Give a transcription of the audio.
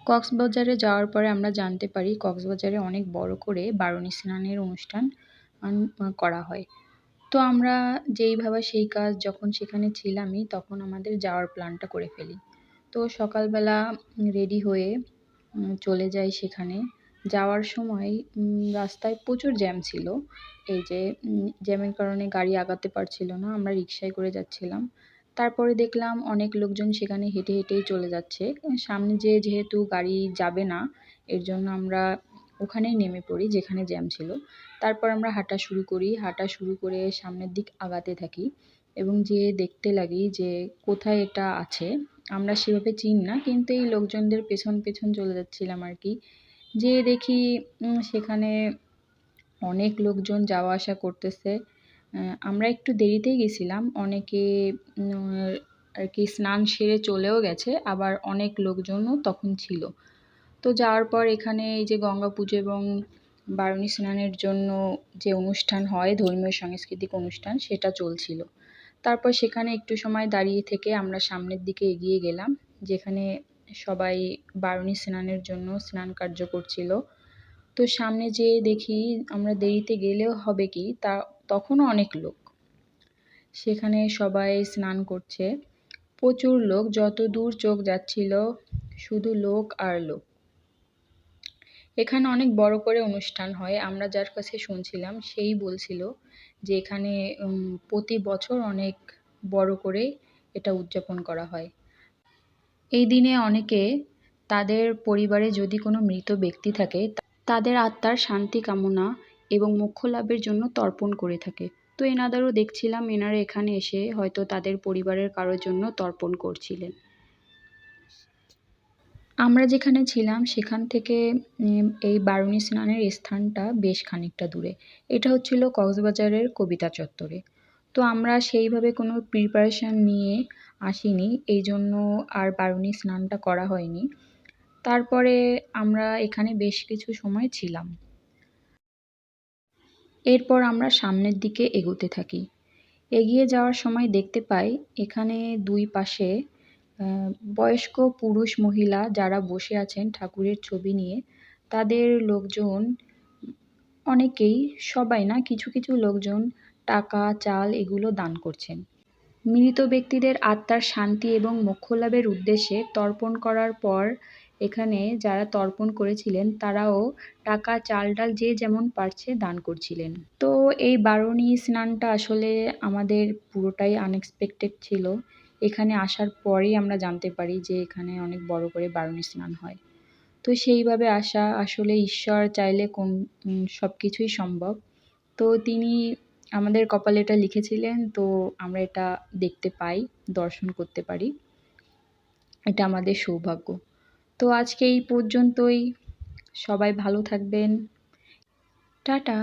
কক্সবাজারে যাওয়ার পরে আমরা জানতে পারি কক্সবাজারে অনেক বড় করে বারুণী স্নানের অনুষ্ঠান করা হয়। তো আমরা যেই ভাবা সেই কাজ, যখন সেখানে ছিলামই তখন আমাদের যাওয়ার প্ল্যানটা করে ফেলি। তো সকালবেলা রেডি হয়ে চলে যাই সেখানে। যাওয়ার সময় রাস্তায় প্রচুর জ্যাম ছিল। এই যে জ্যামের কারণে গাড়ি আগাতে পারছিল না। আমরা রিক্সায় করে যাচ্ছিলাম। তারপরে দেখলাম অনেক লোকজন সেখানে হেঁটে হেঁটেই চলে যাচ্ছে। সামনে যেহেতু গাড়ি যাবে না, এর জন্য আমরা ওখানেই নেমে পড়ি যেখানে জ্যাম ছিল। তারপর আমরা হাঁটা শুরু করি। হাঁটা শুরু করে সামনের দিক আগাতে থাকি এবং যেয়ে দেখতে লাগি যে কোথায় এটা আছে। আমরা সেভাবে চিনি না, কিন্তু এই লোকজনদের পেছন পেছন চলে যাচ্ছিলাম আর কি। যেয়ে দেখি সেখানে অনেক লোকজন যাওয়া আসা করতেছে। আমরা একটু দেরিতেই গেছিলাম। অনেকে আর কি স্নান সেরে চলেও গেছে, আবার অনেক লোকজনও তখন ছিল। তো যাওয়ার পর এখানে এই যে গঙ্গা পুজো এবং বারুণী স্নানের জন্য যে অনুষ্ঠান হয়, ধর্মীয় সাংস্কৃতিক অনুষ্ঠান, সেটা চলছিল। তারপর সেখানে একটু সময় দাঁড়িয়ে থেকে আমরা সামনের দিকে এগিয়ে গেলাম, যেখানে সবাই বারুণী স্নানের জন্য স্নান কার্য করছিল। তো সামনে যেয়ে দেখি আমরা দেরিতে গেলেও হবে কি, তখনও অনেক লোক সেখানে সবাই স্নান করছে। প্রচুর লোক, যত দূর চোখ যাচ্ছিল শুধু লোক আর লোক। এখানে অনেক বড় করে অনুষ্ঠান হয়। আমরা যার কাছে শুনছিলাম সেই বলছিল যে এখানে প্রতি বছর অনেক বড় করে এটা উদযাপন করা হয়। এই দিনে অনেকে তাদের পরিবারে যদি কোনো মৃত ব্যক্তি থাকে, তাদের আত্মার শান্তি কামনা এবং মোক্ষ লাভের জন্য তর্পণ করে থাকে। তো এনাদেরও দেখছিলাম এনারা এখানে এসে হয়তো তাদের পরিবারের কারোর জন্য তর্পণ করছিলেন। আমরা যেখানে ছিলাম সেখান থেকে এই বারুণী স্নানের স্থানটা বেশ খানিকটা দূরে। এটা হচ্ছিল কক্সবাজারের কবিতা চত্বরে। তো আমরা সেইভাবে কোনো প্রিপারেশন নিয়ে আসিনি, এই জন্য আর বারুণী স্নানটা করা হয়নি। তারপরে আমরা এখানে বেশ কিছু সময় ছিলাম। এরপর আমরা সামনের দিকে এগোতে থাকি। এগিয়ে যাওয়ার সময় দেখতে পাই এখানে দুই পাশে বয়স্ক পুরুষ মহিলা যারা বসে আছেন ঠাকুরের ছবি নিয়ে, তাদের লোকজন অনেকেই, সবাই না, কিছু কিছু লোকজন টাকা, চাল এগুলো দান করছেন। মৃত ব্যক্তিদের আত্মার শান্তি এবং মোক্ষ লাভের উদ্দেশ্যে তর্পণ করার পর এখানে যারা তর্পণ করেছিলেন তারাও টাকা, চাল ডাল যে যেমন পারছে দান করছিলেন। তো এই বারুণী স্নানটা আসলে আমাদের পুরোটাই আনএক্সপেক্টেড ছিল। এখানে আসার পরেই আমরা জানতে পারি যে এখানে অনেক বড় করে বারুণী স্নান হয়। তো সেইভাবে আসা, আসলে ঈশ্বর চাইলে সব কিছুই সম্ভব। তো তিনি আমাদের কপালে এটা লিখেছিলেন, তো আমরা এটা দেখতে পাই, দর্শন করতে পারি। এটা আমাদের সৌভাগ্য। তো আজকে এই পর্যন্তই। সবাই ভালো থাকবেন। টাটা।